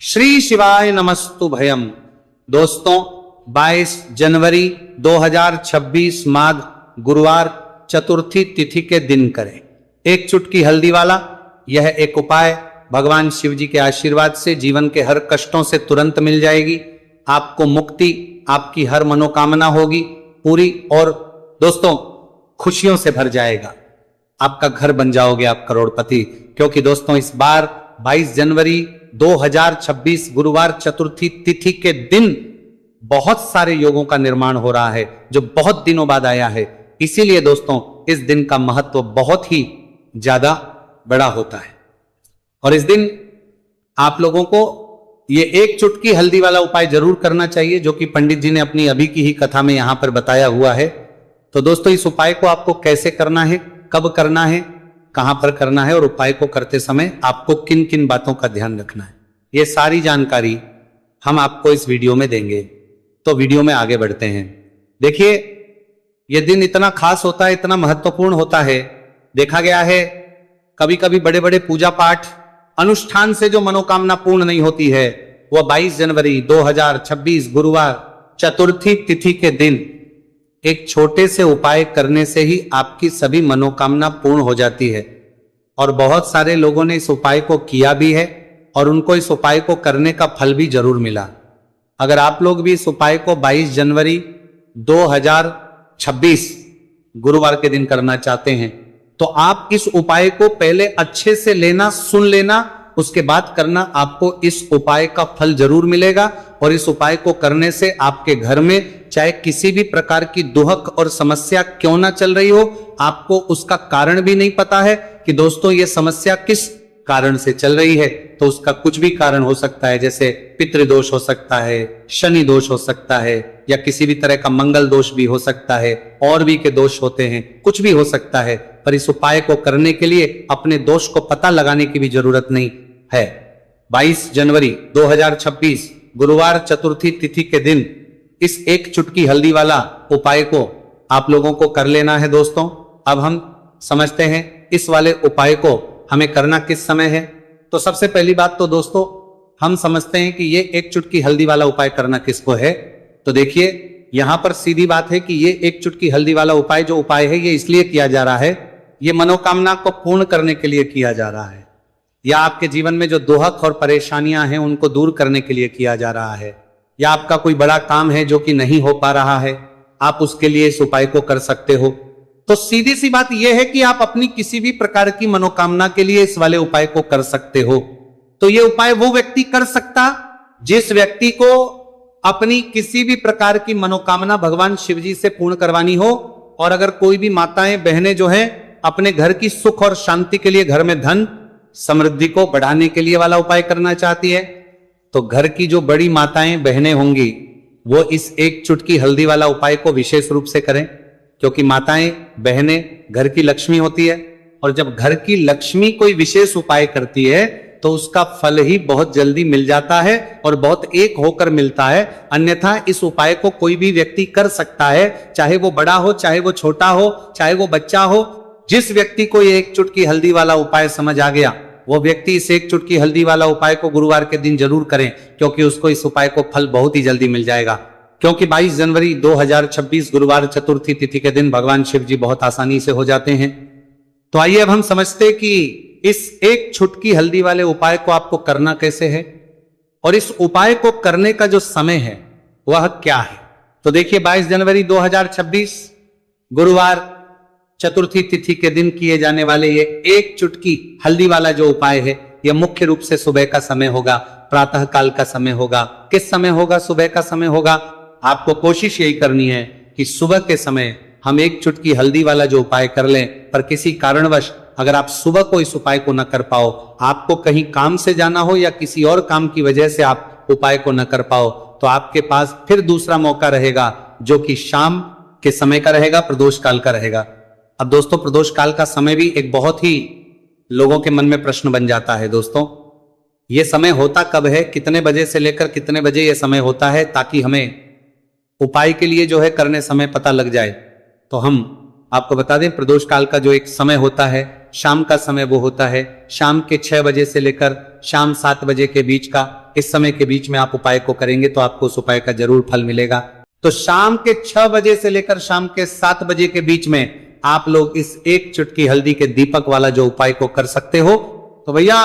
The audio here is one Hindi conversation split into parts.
श्री शिवाय नमस्तु भयम। दोस्तों 22 जनवरी 2026 माघ गुरुवार चतुर्थी तिथि के दिन करें एक चुटकी हल्दी वाला यह एक उपाय भगवान शिव जी के आशीर्वाद से जीवन के हर कष्टों से तुरंत मिल जाएगी। आपको मुक्ति, आपकी हर मनोकामना होगी पूरी और दोस्तों खुशियों से भर जाएगा। आपका घर बन जाओगे आप करोड़पति, क्योंकि दोस्तों इस बार 22 जनवरी 2026 गुरुवार चतुर्थी तिथि के दिन बहुत सारे योगों का निर्माण हो रहा है जो बहुत दिनों बाद आया है। इसीलिए दोस्तों इस दिन का महत्व बहुत ही ज्यादा बड़ा होता है और इस दिन आप लोगों को ये एक चुटकी हल्दी वाला उपाय जरूर करना चाहिए जो कि पंडित जी ने अपनी अभी की ही कथा में यहां पर बताया हुआ है। तो दोस्तों इस उपाय को आपको कैसे करना है, कब करना है, कहां पर करना है और उपाय को करते समय आपको किन किन बातों का ध्यान रखना है, ये सारी जानकारी हम आपको इस वीडियो में देंगे। तो वीडियो में आगे बढ़ते हैं। देखिए यह दिन इतना खास होता है, इतना महत्वपूर्ण होता है। देखा गया है कभी कभी बड़े बड़े पूजा पाठ अनुष्ठान से जो मनोकामना पूर्ण नहीं होती है वह 22 जनवरी 2026 गुरुवार चतुर्थी तिथि के दिन एक छोटे से उपाय करने से ही आपकी सभी मनोकामना पूर्ण हो जाती है। और बहुत सारे लोगों ने इस उपाय को किया भी है और उनको इस उपाय को करने का फल भी जरूर मिला। अगर आप लोग भी इस उपाय को 22 जनवरी 2026 गुरुवार के दिन करना चाहते हैं तो आप इस उपाय को पहले अच्छे से लेना, सुन लेना, उसके बाद करना। आपको इस उपाय का फल जरूर मिलेगा और इस उपाय को करने से आपके घर में चाहे किसी भी प्रकार की दुहक और समस्या क्यों ना चल रही हो, आपको उसका कारण भी नहीं पता है कि दोस्तों ये समस्या किस कारण से चल रही है, तो उसका कुछ भी कारण हो सकता है। जैसे पितृदोष हो सकता है, शनि दोष हो सकता है, या किसी भी तरह का मंगल दोष भी हो सकता है, और भी के दोष होते हैं, कुछ भी हो सकता है। पर इस उपाय को करने के लिए अपने दोष को पता लगाने की भी जरूरत नहीं है। 22 जनवरी 2026 गुरुवार चतुर्थी तिथि के दिन इस एक चुटकी हल्दी वाला उपाय को आप लोगों को कर लेना है। दोस्तों अब हम समझते हैं इस वाले उपाय को हमें करना किस समय है। तो सबसे पहली बात तो दोस्तों हम समझते हैं कि ये एक चुटकी हल्दी वाला उपाय करना किसको है। तो देखिए यहां पर सीधी बात है कि ये एक चुटकी हल्दी वाला उपाय जो उपाय है ये इसलिए किया जा रहा है, ये मनोकामना को पूर्ण करने के लिए किया जा रहा है, या आपके जीवन में जो दुहक और परेशानियां हैं उनको दूर करने के लिए किया जा रहा है, या आपका कोई बड़ा काम है जो कि नहीं हो पा रहा है, आप उसके लिए इस उपाय को कर सकते हो। तो सीधी सी बात यह है कि आप अपनी किसी भी प्रकार की मनोकामना के लिए इस वाले उपाय को कर सकते हो। तो यह उपाय वो व्यक्ति कर सकता जिस व्यक्ति को अपनी किसी भी प्रकार की मनोकामना भगवान शिव जी से पूर्ण करवानी हो। और अगर कोई भी माताएं बहनें जो हैं अपने घर की सुख और शांति के लिए, घर में धन समृद्धि को बढ़ाने के लिए वाला उपाय करना चाहती है, तो घर की जो बड़ी माताएं बहनें होंगी वो इस एक चुटकी हल्दी वाला उपाय को विशेष रूप से करें, क्योंकि माताएं बहनें घर की लक्ष्मी होती है और जब घर की लक्ष्मी कोई विशेष उपाय करती है तो उसका फल ही बहुत जल्दी मिल जाता है और बहुत एक होकर मिलता है। अन्यथा इस उपाय को कोई भी व्यक्ति कर सकता है, चाहे वो बड़ा हो, चाहे वो छोटा हो, चाहे वो बच्चा हो। जिस व्यक्ति को ये एक चुटकी हल्दी वाला उपाय समझ आ गया वो व्यक्ति इस एक चुटकी हल्दी वाला उपाय को गुरुवार के दिन जरूर करें, क्योंकि उसको इस उपाय को फल बहुत ही जल्दी मिल जाएगा। क्योंकि 22 जनवरी 2026 गुरुवार चतुर्थी तिथि के दिन भगवान शिव जी बहुत आसानी से हो जाते हैं। तो आइए अब हम समझते कि इस एक चुटकी हल्दी वाले उपाय को आपको करना कैसे है और इस उपाय को करने का जो समय है वह क्या है। तो देखिए 22 जनवरी 2026 गुरुवार चतुर्थी तिथि के दिन किए जाने वाले ये एक चुटकी हल्दी वाला जो उपाय है यह मुख्य रूप से सुबह का समय होगा, प्रातः काल का समय होगा। किस समय होगा? सुबह का समय होगा। आपको कोशिश यही करनी है कि सुबह के समय हम एक चुटकी हल्दी वाला जो उपाय कर लें। पर किसी कारणवश अगर आप सुबह को इस उपाय को न कर पाओ, आपको कहीं काम से जाना हो या किसी और काम की वजह से आप उपाय को न कर पाओ, तो आपके पास फिर दूसरा मौका रहेगा जो कि शाम के समय का रहेगा, प्रदोष काल का रहेगा। अब दोस्तों प्रदोष काल का समय भी एक बहुत ही लोगों के मन में प्रश्न बन जाता है। दोस्तों यह समय होता कब है, कितने बजे से लेकर कितने बजे यह समय होता है, ताकि हमें उपाय के लिए जो है करने समय पता लग जाए। तो हम आपको बता दें प्रदोष काल का जो एक समय होता है शाम का समय वो होता है, शाम के 6 बजे से लेकर शाम 7 बजे के बीच का, इस समय के बीच में आप उपाय को करेंगे तो आपको उस उपाय का जरूर फल मिलेगा। तो शाम के 6 बजे से लेकर शाम के 7 बजे के बीच में आप लोग इस एक चुटकी हल्दी के दीपक वाला जो उपाय को कर सकते हो। तो भैया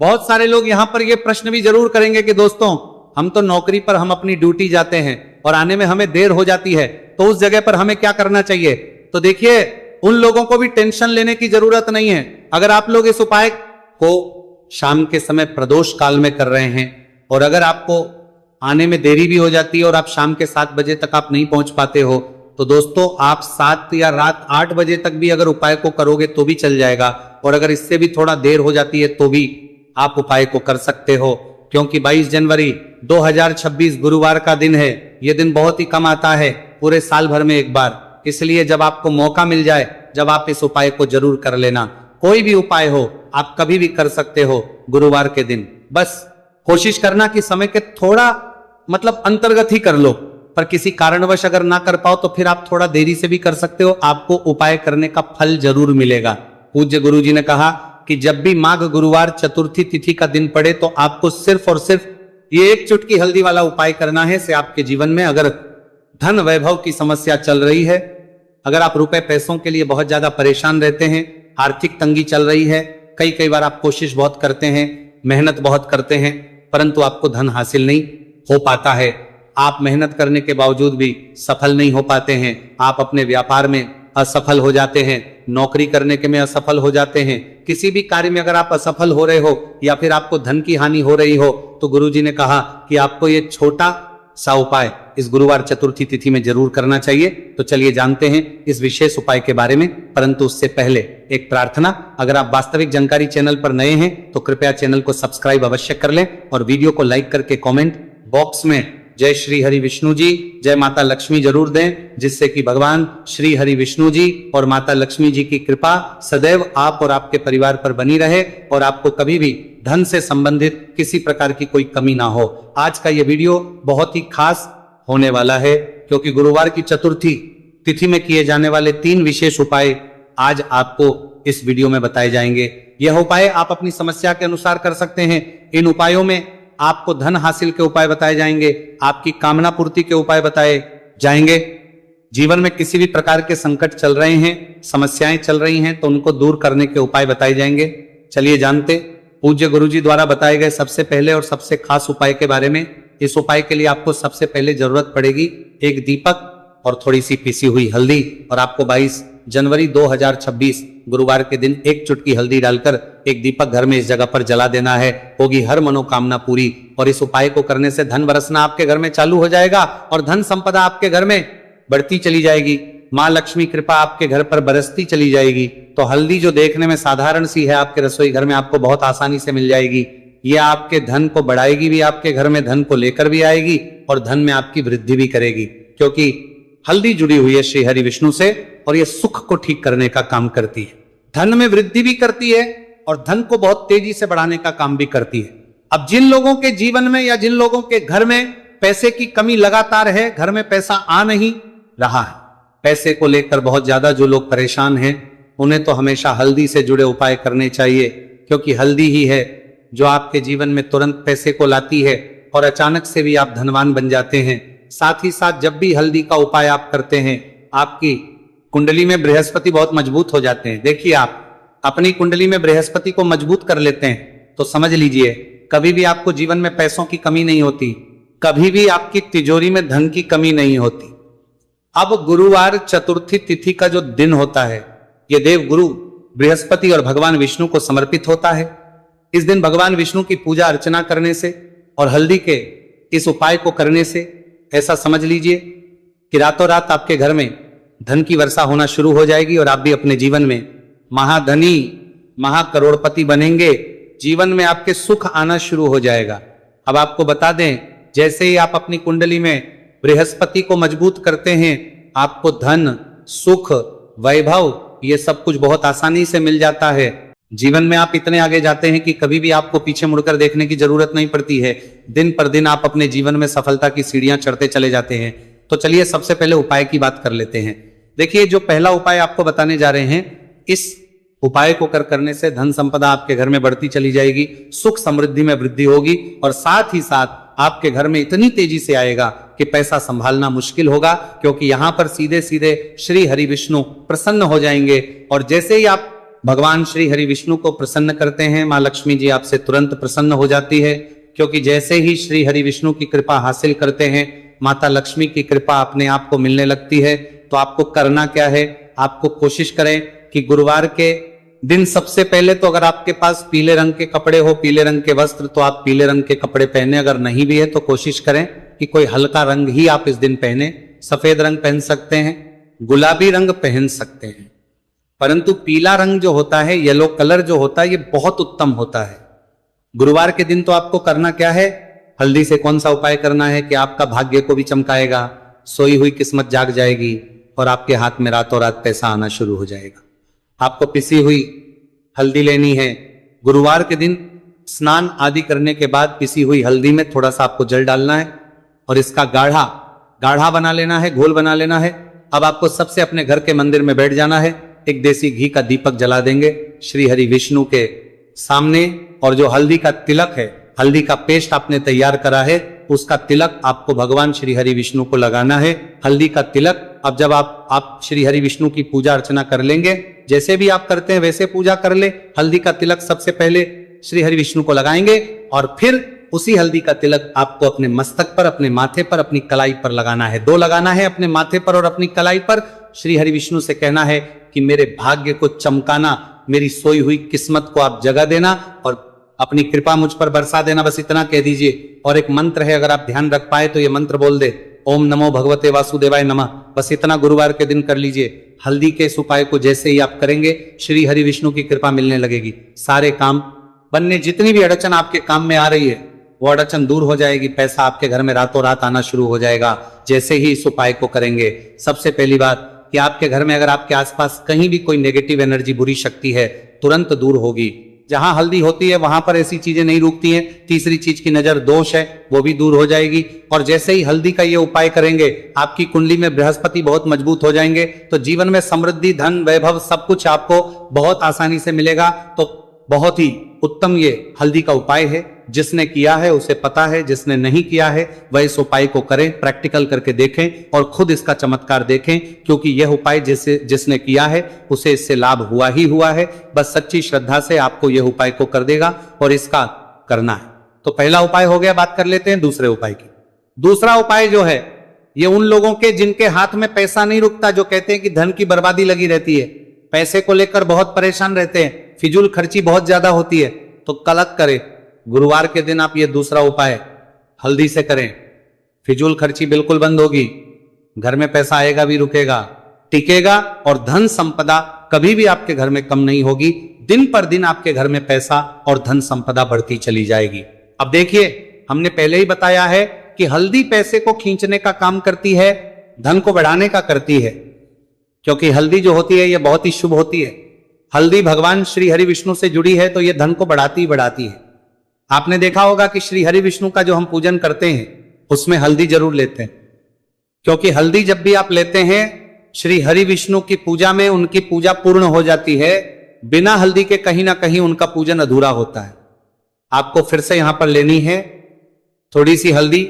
बहुत सारे लोग यहां पर ये प्रश्न भी जरूर करेंगे कि दोस्तों हम तो नौकरी पर, हम अपनी ड्यूटी जाते हैं और आने में हमें देर हो जाती है, तो उस जगह पर हमें क्या करना चाहिए। तो देखिए, उन लोगों को भी टेंशन लेने की जरूरत नहीं है। अगर आप लोग इस उपाय को शाम के समय प्रदोष काल में कर रहे हैं और अगर आपको आने में देरी भी हो जाती है और आप शाम के 7 बजे तक आप नहीं पहुंच पाते हो, तो दोस्तों आप 7 या रात 8 बजे तक भी अगर उपाय को करोगे तो भी चल जाएगा, और अगर इससे भी थोड़ा देर हो जाती है तो भी आप उपाय को कर सकते हो। क्योंकि 22 जनवरी 2026 गुरुवार का दिन है। यह दिन बहुत ही कम आता है, पूरे साल भर में एक बार। इसलिए जब आपको मौका मिल जाए, जब आप इस उपाय को जरूर कर लेना। कोई भी उपाय हो आप कभी भी कर सकते हो गुरुवार के दिन। बस कोशिश करना कि समय के थोड़ा अंतर्गत ही कर लो, पर किसी कारणवश अगर ना कर पाओ तो फिर आप थोड़ा देरी से भी कर सकते हो, आपको उपाय करने का फल जरूर मिलेगा। पूज्य गुरु जी ने कहा कि जब भी माघ गुरुवार चतुर्थी तिथि का दिन पड़े तो आपको सिर्फ और सिर्फ ये एक चुटकी हल्दी वाला उपाय करना है। से आपके जीवन में अगर धन वैभव की समस्या चल रही है, अगर आप रुपए पैसों के लिए बहुत ज्यादा परेशान रहते हैं, आर्थिक तंगी चल रही है, कई बार आप कोशिश बहुत करते हैं, मेहनत बहुत करते हैं, परंतु आपको धन हासिल नहीं हो पाता है, आप मेहनत करने के बावजूद भी सफल नहीं हो पाते हैं, आप अपने व्यापार में असफल हो जाते हैं, नौकरी करने के में असफल हो जाते हैं, किसी भी कार्य में अगर आप असफल हो रहे हो या फिर आपको धन की हानि हो रही हो, तो गुरुजी ने कहा कि आपको ये छोटा सा उपाय इस गुरुवार चतुर्थी तिथि में जरूर करना चाहिए। तो चलिए जानते हैं इस विशेष उपाय के बारे में, परंतु उससे पहले एक प्रार्थना। अगर आप वास्तविक जानकारी चैनल पर नए हैं तो कृपया चैनल को सब्सक्राइब अवश्य कर लें और वीडियो को लाइक करके कमेंट बॉक्स में जय श्री हरि विष्णु जी, जय माता लक्ष्मी जरूर दें, जिससे कि भगवान श्री हरि विष्णु जी और माता लक्ष्मी जी की कृपा सदैव आप और आपके परिवार पर बनी रहे और आपको कभी भी धन से संबंधित किसी प्रकार की कोई कमी ना हो। आज का यह वीडियो बहुत ही खास होने वाला है, क्योंकि गुरुवार की चतुर्थी तिथि में किए जाने वाले 3 विशेष उपाय आज आपको इस वीडियो में बताए जाएंगे। यह उपाय आप अपनी समस्या के अनुसार कर सकते हैं। इन उपायों में आपको धन हासिल के उपाय बताए जाएंगे, आपकी कामना पूर्ति के उपाय बताए जाएंगे। जीवन में किसी भी प्रकार के संकट चल रहे हैं, समस्याएं चल रही हैं, तो उनको दूर करने के उपाय बताए जाएंगे। चलिए जानते पूज्य गुरुजी द्वारा बताए गए सबसे पहले और सबसे खास उपाय के बारे में। इस उपाय के लिए आपको सबसे पहले जरूरत पड़ेगी एक दीपक और थोड़ी सी पीसी हुई हल्दी, और आपको 22 जनवरी 2026 गुरुवार के दिन एक चुटकी हल्दी डालकर एक दीपक घर में इस जगह पर जला देना है। होगी हर मनोकामना पूरी, और इस उपाय को करने से धन बरसना आपके घर में चालू हो जाएगा और धन संपदा आपके घर में बढ़ती चली जाएगी। माँ लक्ष्मी कृपा आपके घर पर बरसती चली जाएगी। तो हल्दी जो देखने में साधारण सी है, आपके रसोई घर में आपको बहुत आसानी से मिल जाएगी। ये आपके धन को बढ़ाएगी भी, आपके घर में धन को लेकर भी आएगी और धन में आपकी वृद्धि भी करेगी, क्योंकि हल्दी जुड़ी हुई है श्री हरि विष्णु से और यह सुख को ठीक करने का काम करती है, धन में वृद्धि भी करती है और धन को बहुत तेजी से बढ़ाने का काम भी करती है। अब जिन लोगों के जीवन में या जिन लोगों के घर में पैसे की कमी लगातार है, घर में पैसा आ नहीं रहा है, पैसे को लेकर बहुत ज्यादा जो लोग परेशान हैं, उन्हें तो हमेशा हल्दी से जुड़े उपाय करने चाहिए, क्योंकि हल्दी ही है जो आपके जीवन में तुरंत पैसे को लाती है और अचानक से भी आप धनवान बन जाते हैं। साथ ही साथ जब भी हल्दी का उपाय आप करते हैं, आपकी कुंडली में बृहस्पति बहुत मजबूत हो जाते हैं। देखिए, आप अपनी कुंडली में बृहस्पति को मजबूत कर लेते हैं तो समझ लीजिए कभी भी आपको जीवन में पैसों की कमी नहीं होती, कभी भी आपकी तिजोरी में धन की कमी नहीं होती। अब गुरुवार चतुर्थी तिथि का जो दिन होता है, यह देव गुरु बृहस्पति और भगवान विष्णु को समर्पित होता है। इस दिन भगवान विष्णु की पूजा अर्चना करने से और हल्दी के इस उपाय को करने से ऐसा समझ लीजिए कि रातों रात आपके घर में धन की वर्षा होना शुरू हो जाएगी और आप भी अपने जीवन में महाधनी महाकरोड़पति बनेंगे। जीवन में आपके सुख आना शुरू हो जाएगा। अब आपको बता दें, जैसे ही आप अपनी कुंडली में बृहस्पति को मजबूत करते हैं, आपको धन सुख वैभव ये सब कुछ बहुत आसानी से मिल जाता है। जीवन में आप इतने आगे जाते हैं कि कभी भी आपको पीछे मुड़कर देखने की जरूरत नहीं पड़ती है। दिन पर दिन आप अपने जीवन में सफलता की सीढ़ियां चढ़ते चले जाते हैं। तो चलिए सबसे पहले उपाय की बात कर लेते हैं। देखिए, जो पहला उपाय आपको बताने जा रहे हैं, इस उपाय को करने से धन संपदा आपके घर में बढ़ती चली जाएगी, सुख समृद्धि में वृद्धि होगी और साथ ही साथ आपके घर में इतनी तेजी से आएगा कि पैसा संभालना मुश्किल होगा, क्योंकि यहां पर सीधे सीधे श्री हरि विष्णु प्रसन्न हो जाएंगे। और जैसे ही आप भगवान श्री हरि विष्णु को प्रसन्न करते हैं, मां लक्ष्मी जी आपसे तुरंत प्रसन्न हो जाती है, क्योंकि जैसे ही श्री हरि विष्णु की कृपा हासिल करते हैं, माता लक्ष्मी की कृपा अपने आप को मिलने लगती है। तो आपको करना क्या है, आपको कोशिश करें कि गुरुवार के दिन सबसे पहले तो अगर आपके पास पीले रंग के कपड़े हो, पीले रंग के वस्त्र, तो आप पीले रंग के कपड़े पहने। अगर नहीं भी है तो कोशिश करें कि कोई हल्का रंग ही आप इस दिन पहने। सफेद रंग पहन सकते हैं, गुलाबी रंग पहन सकते हैं, परंतु पीला रंग जो होता है, येलो कलर जो होता है, ये बहुत उत्तम होता है। गुरुवार के दिन तो आपको करना क्या है, हल्दी से कौन सा उपाय करना है कि आपका भाग्य को भी चमकाएगा, सोई हुई किस्मत जाग जाएगी और आपके हाथ में रातों रात पैसा आना शुरू हो जाएगा। आपको पिसी हुई हल्दी लेनी है। गुरुवार के दिन स्नान आदि करने के बाद पिसी हुई हल्दी में थोड़ा सा आपको जल डालना है और इसका गाढ़ा बना लेना है, घोल बना लेना है। अब आपको सबसे अपने घर के मंदिर में बैठ जाना है, एक देसी घी का दीपक जला देंगे श्री हरि विष्णु के सामने, और जो हल्दी का तिलक है, हल्दी का पेस्ट आपने तैयार करा है, उसका तिलक आपको भगवान श्री हरि विष्णु को लगाना है। हल्दी का तिलक, अब जब आप श्री हरि विष्णु की पूजा अर्चना कर लेंगे, जैसे भी आप करते हैं वैसे पूजा कर ले। हल्दी का तिलक सबसे पहले श्री हरि विष्णु को लगाएंगे और फिर उसी हल्दी का तिलक आपको अपने मस्तक पर, अपने माथे पर, अपनी कलाई पर लगाना है। 2 लगाना है, अपने माथे पर और अपनी कलाई पर। श्री हरि विष्णु से कहना है कि मेरे भाग्य को चमकाना, मेरी सोई हुई किस्मत को आप जगा देना और अपनी कृपा मुझ पर बरसा देना, बस इतना कह दीजिए। और एक मंत्र है, अगर आप ध्यान रख पाए तो ये मंत्र बोल दे, ओम नमो भगवते वासुदेवाय नमः। बस इतना गुरुवार के दिन कर लीजिए। हल्दी के इस उपाय को जैसे ही आप करेंगे, श्री हरि विष्णु की कृपा मिलने लगेगी, सारे काम बनने, जितनी भी अड़चन आपके काम में आ रही है वो अड़चन दूर हो जाएगी, पैसा आपके घर में रातों रात आना शुरू हो जाएगा जैसे ही इस उपाय को करेंगे। सबसे पहली बात कि आपके घर में अगर आपके आसपास कहीं भी कोई नेगेटिव एनर्जी, बुरी शक्ति है, तुरंत दूर होगी। जहां हल्दी होती है वहां पर ऐसी चीजें नहीं रुकती हैं। तीसरी चीज की नजर दोष है, वो भी दूर हो जाएगी। और जैसे ही हल्दी का ये उपाय करेंगे, आपकी कुंडली में बृहस्पति बहुत मजबूत हो जाएंगे, तो जीवन में समृद्धि, धन, वैभव सब कुछ आपको बहुत आसानी से मिलेगा। तो बहुत ही उत्तम ये हल्दी का उपाय है। जिसने किया है उसे पता है, जिसने नहीं किया है वह इस उपाय को करें, प्रैक्टिकल करके देखें और खुद इसका चमत्कार देखें, क्योंकि यह उपाय जिसने किया है उसे इससे लाभ हुआ ही हुआ है। बस सच्ची श्रद्धा से आपको यह उपाय को कर देगा और इसका करना है। तो पहला उपाय हो गया, बात कर लेते हैं दूसरे उपाय की। दूसरा उपाय जो है, ये उन लोगों के जिनके हाथ में पैसा नहीं रुकता, जो कहते हैं कि धन की बर्बादी लगी रहती है, पैसे को लेकर बहुत परेशान रहते हैं, फिजूल खर्ची बहुत ज्यादा होती है, तो कलक करें। गुरुवार के दिन आप ये दूसरा उपाय हल्दी से करें, फिजूल खर्ची बिल्कुल बंद होगी, घर में पैसा आएगा भी, रुकेगा, टिकेगा और धन संपदा कभी भी आपके घर में कम नहीं होगी। दिन पर दिन आपके घर में पैसा और धन संपदा बढ़ती चली जाएगी। अब देखिए, हमने पहले ही बताया है कि हल्दी पैसे को खींचने का काम करती है, धन को बढ़ाने का करती है, क्योंकि हल्दी जो होती है ये बहुत ही शुभ होती है। हल्दी भगवान श्री हरि विष्णु से जुड़ी है, तो ये धन को बढ़ाती ही बढ़ाती है। आपने देखा होगा कि श्री हरि विष्णु का जो हम पूजन करते हैं उसमें हल्दी जरूर लेते हैं, क्योंकि हल्दी जब भी आप लेते हैं श्री हरि विष्णु की पूजा में, उनकी पूजा पूर्ण हो जाती है। बिना हल्दी के कहीं ना कहीं उनका पूजन अधूरा होता है। आपको फिर से यहां पर लेनी है थोड़ी सी हल्दी,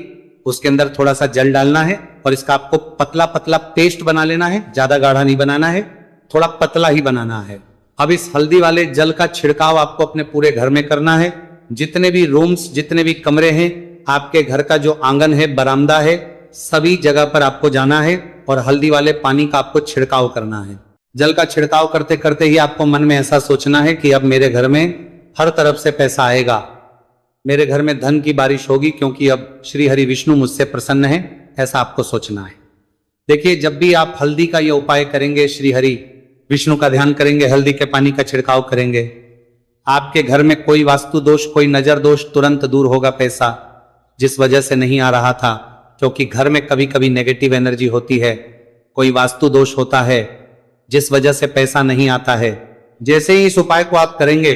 उसके अंदर थोड़ा सा जल डालना है और इसका आपको पतला पतला पेस्ट बना लेना है। ज्यादा गाढ़ा नहीं बनाना है, थोड़ा पतला ही बनाना है। अब इस हल्दी वाले जल का छिड़काव आपको अपने पूरे घर में करना है। जितने भी रूम्स, जितने भी कमरे हैं, आपके घर का जो आंगन है, बरामदा है, सभी जगह पर आपको जाना है और हल्दी वाले पानी का आपको छिड़काव करना है। जल का छिड़काव करते करते ही आपको मन में ऐसा सोचना है कि अब मेरे घर में हर तरफ से पैसा आएगा, मेरे घर में धन की बारिश होगी, क्योंकि अब श्री हरि विष्णु मुझसे प्रसन्न है, ऐसा आपको सोचना है। देखिए, जब भी आप हल्दी का ये उपाय करेंगे, श्री हरि विष्णु का ध्यान करेंगे, हल्दी के पानी का छिड़काव करेंगे, आपके घर में कोई वास्तु दोष, कोई नजर दोष तुरंत दूर होगा। पैसा जिस वजह से नहीं आ रहा था, क्योंकि घर में कभी कभी नेगेटिव एनर्जी होती है, कोई वास्तु दोष होता है जिस वजह से पैसा नहीं आता है। जैसे ही इस उपाय को आप करेंगे,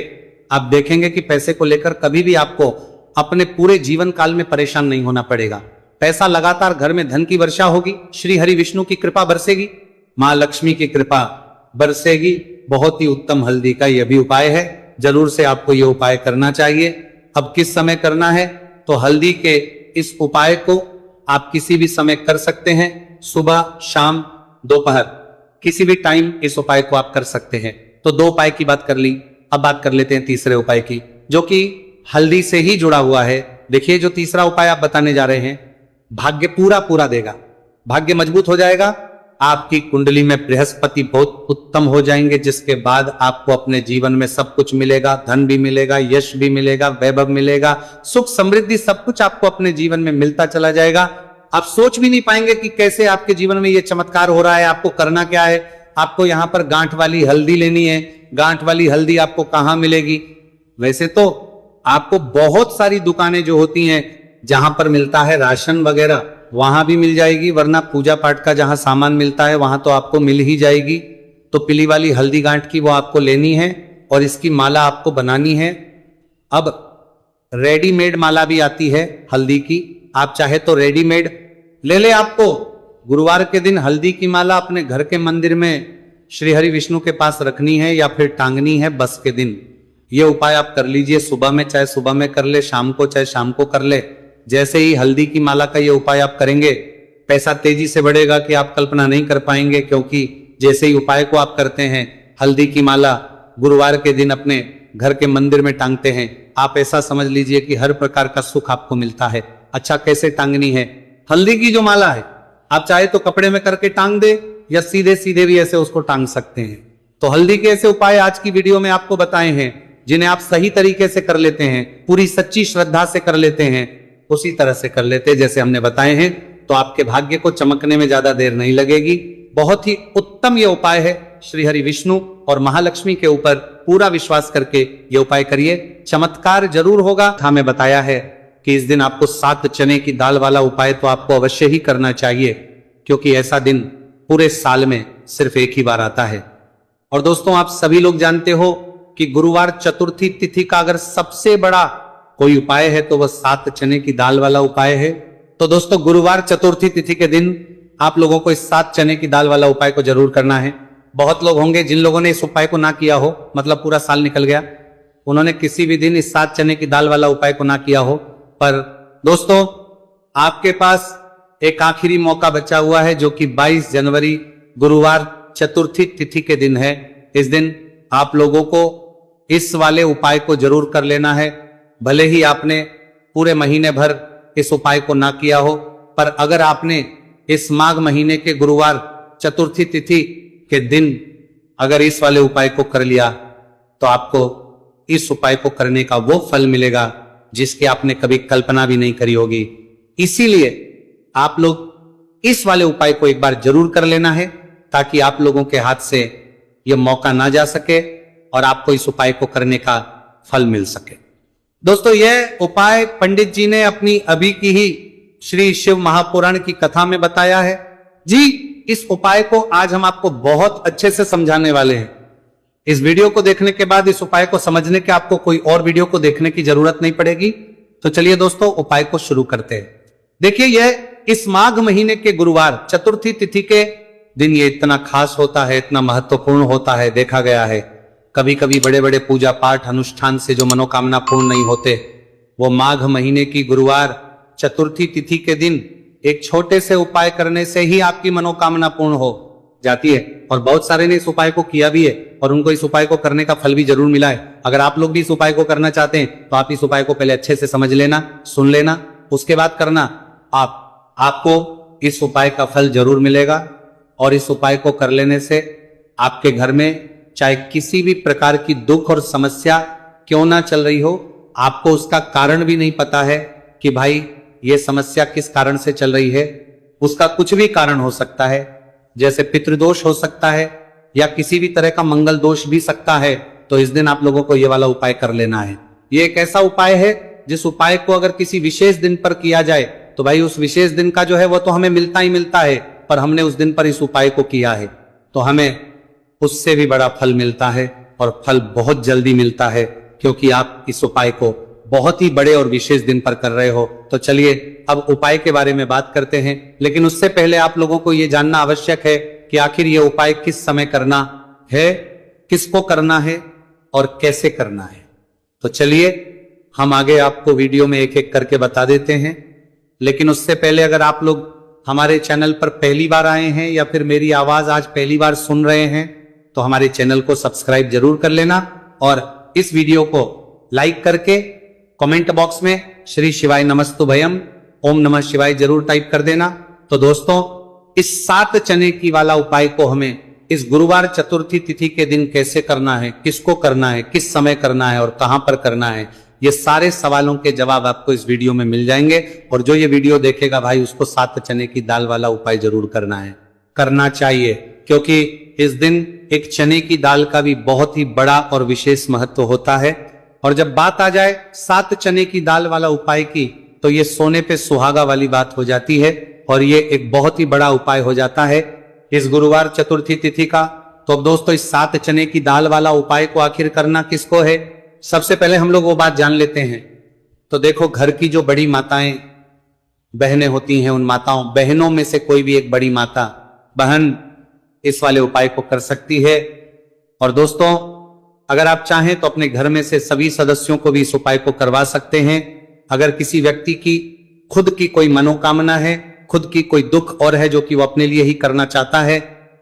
आप देखेंगे कि पैसे को लेकर कभी भी आपको अपने पूरे जीवन काल में परेशान नहीं होना पड़ेगा। पैसा लगातार घर में, धन की वर्षा होगी, श्री हरि विष्णु की कृपा बरसेगी, मां लक्ष्मी की कृपा बरसेगी। बहुत ही उत्तम हल्दी का यह भी उपाय है, जरूर से आपको यह उपाय करना चाहिए। अब किस समय करना है, तो हल्दी के इस उपाय को आप किसी भी समय कर सकते हैं, सुबह, शाम, दोपहर, किसी भी टाइम इस उपाय को आप कर सकते हैं। तो दो उपाय की बात कर ली, अब बात कर लेते हैं तीसरे उपाय की, जो कि हल्दी से ही जुड़ा हुआ है। देखिए, जो तीसरा उपाय आप बताने जा रहे हैं, भाग्य पूरा देगा, भाग्य मजबूत हो जाएगा, आपकी कुंडली में बृहस्पति बहुत उत्तम हो जाएंगे, जिसके बाद आपको अपने जीवन में सब कुछ मिलेगा, धन भी मिलेगा, यश भी मिलेगा, वैभव मिलेगा, सुख समृद्धि सब कुछ आपको अपने जीवन में मिलता चला जाएगा। आप सोच भी नहीं पाएंगे कि कैसे आपके जीवन में यह चमत्कार हो रहा है। आपको करना क्या है, आपको यहां पर गांठ वाली हल्दी लेनी है। गांठ वाली हल्दी आपको कहां मिलेगी, वैसे तो आपको बहुत सारी दुकानें जो होती हैं जहां पर मिलता है राशन वगैरह, वहां भी मिल जाएगी, वरना पूजा पाठ का जहां सामान मिलता है वहां तो आपको मिल ही जाएगी। तो पीली वाली हल्दी गांठ की वो आपको लेनी है और इसकी माला आपको बनानी है। अब रेडीमेड माला भी आती है हल्दी की, आप चाहे तो रेडीमेड ले ले। आपको गुरुवार के दिन हल्दी की माला अपने घर के मंदिर में श्री हरि विष्णु के पास रखनी है या फिर टांगनी है बस के दिन। ये उपाय आप कर लीजिए, सुबह में चाहे सुबह में कर ले, शाम को चाहे शाम को कर ले। जैसे ही हल्दी की माला का ये उपाय आप करेंगे, पैसा तेजी से बढ़ेगा कि आप कल्पना नहीं कर पाएंगे, क्योंकि जैसे ही उपाय को आप करते हैं, हल्दी की माला गुरुवार के दिन अपने घर के मंदिर में टांगते हैं, आप ऐसा समझ लीजिए कि हर प्रकार का सुख आपको मिलता है। अच्छा, कैसे टांगनी है हल्दी की जो माला है, आप चाहे तो कपड़े में करके टांग दे या सीधे सीधे भी ऐसे उसको टांग सकते हैं। तो हल्दी के ऐसे उपाय आज की वीडियो में आपको बताए हैं, जिन्हें आप सही तरीके से कर लेते हैं, पूरी सच्ची श्रद्धा से कर लेते हैं, उसी तरह से कर लेते हैं जैसे हमने बताए हैं, तो आपके भाग्य को चमकने में ज्यादा देर नहीं लगेगी। बहुत ही उत्तम ये उपाय है। श्री हरि विष्णु और महालक्ष्मी के ऊपर पूरा विश्वास करके ये उपाय करिए, चमत्कार जरूर होगा। हमें बताया है कि इस दिन आपको 7 चने की दाल वाला उपाय तो आपको अवश्य ही करना चाहिए, क्योंकि ऐसा दिन पूरे साल में सिर्फ एक ही बार आता है। और दोस्तों, आप सभी लोग जानते हो कि गुरुवार चतुर्थी तिथि का अगर सबसे बड़ा कोई उपाय है तो वह 7 चने की दाल वाला उपाय है। तो दोस्तों, गुरुवार चतुर्थी तिथि के दिन आप लोगों को इस 7 चने की दाल वाला उपाय को जरूर करना है। बहुत लोग होंगे जिन लोगों ने इस उपाय को ना किया हो, मतलब पूरा साल निकल गया, उन्होंने किसी भी दिन इस 7 चने की दाल वाला उपाय को ना किया हो। पर दोस्तों, आपके पास एक आखिरी मौका बचा हुआ है, जो कि 22 जनवरी गुरुवार चतुर्थी तिथि के दिन है। इस दिन आप लोगों को इस वाले उपाय को जरूर कर लेना है। भले ही आपने पूरे महीने भर इस उपाय को ना किया हो, पर अगर आपने इस माघ महीने के गुरुवार चतुर्थी तिथि के दिन अगर इस वाले उपाय को कर लिया, तो आपको इस उपाय को करने का वो फल मिलेगा जिसकी आपने कभी कल्पना भी नहीं करी होगी। इसीलिए आप लोग इस वाले उपाय को एक बार जरूर कर लेना है, ताकि आप लोगों के हाथ से यह मौका ना जा सके और आपको इस उपाय को करने का फल मिल सके। दोस्तों, यह उपाय पंडित जी ने अपनी अभी की ही श्री शिव महापुराण की कथा में बताया है जी। इस उपाय को आज हम आपको बहुत अच्छे से समझाने वाले हैं। इस वीडियो को देखने के बाद इस उपाय को समझने के आपको कोई और वीडियो को देखने की जरूरत नहीं पड़ेगी। तो चलिए दोस्तों, उपाय को शुरू करते हैं। देखिए, यह इस माघ महीने के गुरुवार चतुर्थी तिथि के दिन ये इतना खास होता है, इतना महत्वपूर्ण होता है। देखा गया है कभी कभी बड़े बड़े पूजा पाठ अनुष्ठान से जो मनोकामना पूर्ण नहीं होते, वो माघ महीने की गुरुवार चतुर्थी तिथि के दिन एक छोटे से उपाय करने से ही आपकी मनोकामना पूर्ण हो जाती है। और बहुत सारे ने इस उपाय को किया भी है और उनको इस उपाय को करने का फल भी जरूर मिला है। अगर आप लोग भी इस उपाय को करना चाहते हैं तो आप इस उपाय को पहले अच्छे से समझ लेना, सुन लेना, उसके बाद करना। आपको इस उपाय का फल जरूर मिलेगा। और इस उपाय को कर लेने से आपके घर में चाहे किसी भी प्रकार की दुख और समस्या क्यों ना चल रही हो, आपको उसका कारण भी नहीं पता है कि भाई ये समस्या किस कारण से चल रही है, उसका कुछ भी कारण हो सकता है। जैसे पितृदोष हो सकता है या किसी भी तरह का मंगल दोष भी सकता है। तो इस दिन आप लोगों को ये वाला उपाय कर लेना है। ये एक ऐसा उपाय है जिस उपाय को अगर किसी विशेष दिन पर किया जाए तो भाई उस विशेष दिन का जो है वो तो हमें मिलता ही मिलता है, पर हमने उस दिन पर इस उपाय को किया है तो हमें उससे भी बड़ा फल मिलता है, और फल बहुत जल्दी मिलता है, क्योंकि आप इस उपाय को बहुत ही बड़े और विशेष दिन पर कर रहे हो। तो चलिए अब उपाय के बारे में बात करते हैं, लेकिन उससे पहले आप लोगों को यह जानना आवश्यक है कि आखिर ये उपाय किस समय करना है, किसको करना है और कैसे करना है। तो चलिए हम आगे आपको वीडियो में एक एक करके बता देते हैं। लेकिन उससे पहले अगर आप लोग हमारे चैनल पर पहली बार आए हैं या फिर मेरी आवाज आज पहली बार सुन रहे हैं तो हमारे चैनल को सब्सक्राइब जरूर कर लेना और इस वीडियो को लाइक करके कमेंट बॉक्स में श्री शिवाय नमस्तुभयम ओम नमः शिवाय जरूर टाइप कर देना। तो दोस्तों, इस 7 चने की वाला उपाय को हमें इस गुरुवार चतुर्थी तिथि के दिन कैसे करना है, किसको करना है, किस समय करना है और कहां पर करना है, ये सारे सवालों के जवाब आपको इस वीडियो में मिल जाएंगे। और जो ये वीडियो देखेगा भाई, उसको 7 चने की दाल वाला उपाय जरूर करना है, करना चाहिए, क्योंकि इस दिन एक चने की दाल का भी बहुत ही बड़ा और विशेष महत्व होता है। और जब बात आ जाए 7 चने की दाल वाला उपाय की, तो ये सोने पे सुहागा वाली बात हो जाती है और ये एक बहुत ही बड़ा उपाय हो जाता है इस गुरुवार चतुर्थी तिथि का। तो अब दोस्तों, इस 7 चने की दाल वाला उपाय को आखिर करना किसको है, सबसे पहले हम लोग वो बात जान लेते हैं। तो देखो, घर की जो बड़ी माताएं बहनें होती हैं, उन माताओं बहनों में से कोई भी एक बड़ी माता बहन इस वाले उपाय को कर सकती है। और दोस्तों, अगर आप चाहें तो अपने घर में से सभी सदस्यों को भी इस उपाय को करवा सकते हैं। अगर किसी व्यक्ति की खुद की कोई मनोकामना है, खुद की कोई दुख और है जो कि वो अपने लिए ही करना चाहता है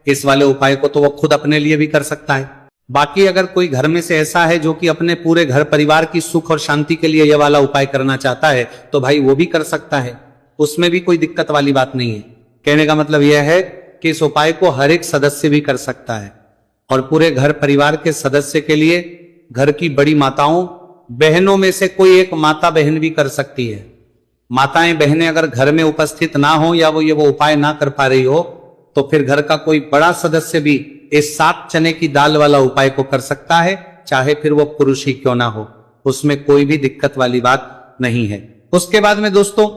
इस वाले उपाय को, तो वो खुद अपने लिए भी कर सकता है। बाकी अगर कोई घर में से ऐसा है जो कि अपने पूरे घर परिवार की सुख और शांति के लिए यह वाला उपाय करना चाहता है, तो भाई वो भी कर सकता है, उसमें भी कोई दिक्कत वाली बात नहीं है। कहने का मतलब यह है कि इस उपाय को हर एक सदस्य भी कर सकता है और पूरे घर परिवार के सदस्य के लिए घर की बड़ी माताओं बहनों में से कोई एक माता बहन भी कर सकती है। माताएं बहनें अगर घर में उपस्थित ना हो या वो उपाय ना कर पा रही हो, तो फिर घर का कोई बड़ा सदस्य भी इस 7 चने की दाल वाला उपाय को कर सकता है, चाहे फिर वो पुरुष ही क्यों ना हो, उसमें कोई भी दिक्कत वाली बात नहीं है। उसके बाद में दोस्तों,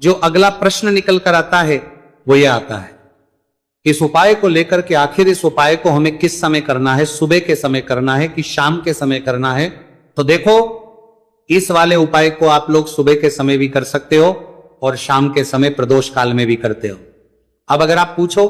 जो अगला प्रश्न निकल कर आता है वो ये आता है, इस उपाय को लेकर के आखिर इस उपाय को हमें किस समय करना है, सुबह के समय करना है कि शाम के समय करना है। तो देखो, इस वाले उपाय को आप लोग सुबह के समय भी कर सकते हो और शाम के समय प्रदोष काल में भी करते हो। अब अगर आप पूछो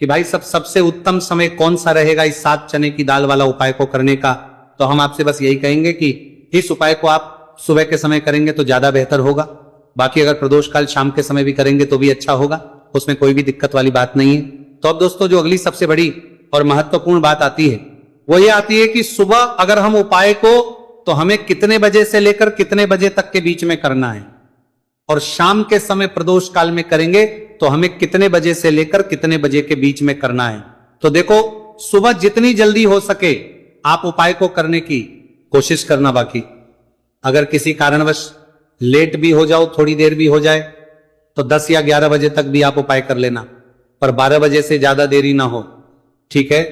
कि भाई सबसे उत्तम समय कौन सा रहेगा इस 7 चने की दाल वाला उपाय को करने का, तो हम आपसे बस यही कहेंगे कि इस उपाय को आप सुबह के समय करेंगे तो ज्यादा बेहतर होगा। बाकी अगर प्रदोष काल शाम के समय भी करेंगे तो भी अच्छा होगा, उसमें कोई भी दिक्कत वाली बात नहीं है। तो अब दोस्तों, जो अगली सबसे बड़ी और महत्वपूर्ण बात आती है वो ये आती है कि सुबह अगर हम उपाय को, तो हमें कितने बजे से लेकर कितने बजे तक के बीच में करना है, और शाम के समय प्रदोष काल में करेंगे तो हमें कितने बजे से लेकर कितने बजे के बीच में करना है। तो देखो, सुबह जितनी जल्दी हो सके आप उपाय को करने की कोशिश करना। बाकी अगर किसी कारणवश लेट भी हो जाओ, थोड़ी देर भी हो जाए, तो 10 या 11 बजे तक भी आप उपाय कर लेना, पर 12 बजे से ज्यादा देरी ना हो, ठीक है,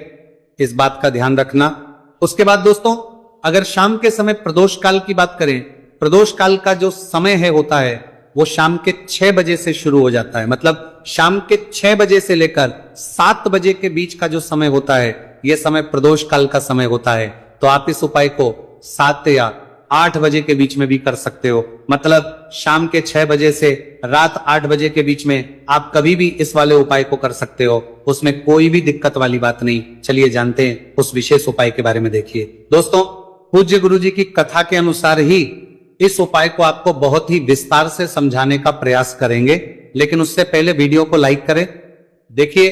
इस बात का ध्यान रखना। उसके बाद दोस्तों, अगर शाम के समय प्रदोष काल की बात करें, प्रदोष काल का जो समय है होता है वो शाम के 6 बजे से शुरू हो जाता है। मतलब शाम के 6 बजे से लेकर 7 बजे के बीच का जो समय होता है, यह समय प्रदोष काल का समय होता है। तो आप इस उपाय को 7 या 8 बजे के बीच में भी कर सकते हो। मतलब शाम के 6 बजे से रात 8 बजे के बीच में आप कभी भी इस वाले उपाय को कर सकते हो, उसमें कोई भी दिक्कत वाली बात नहीं। चलिए जानते हैं उस विशेष उपाय के बारे में। देखिए दोस्तों, पूज्य गुरुजी की कथा के अनुसार ही इस उपाय को आपको बहुत ही विस्तार से समझाने का प्रयास करेंगे, लेकिन उससे पहले वीडियो को लाइक करें। देखिए,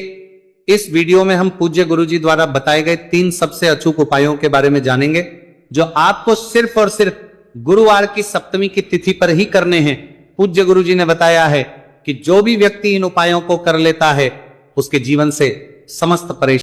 इस वीडियो में हम पूज्य गुरुजी द्वारा बताए गए 3 सबसे अचूक उपायों के बारे में जानेंगे, जो आपको सिर्फ और सिर्फ गुरुवार की सप्तमी की तिथि पर ही करने हैं। पूज्य गुरुजी ने बताया है कि जो भी व्यक्ति इन उपायों को कर लेता है, उसके जीवन से समस्त परेशानी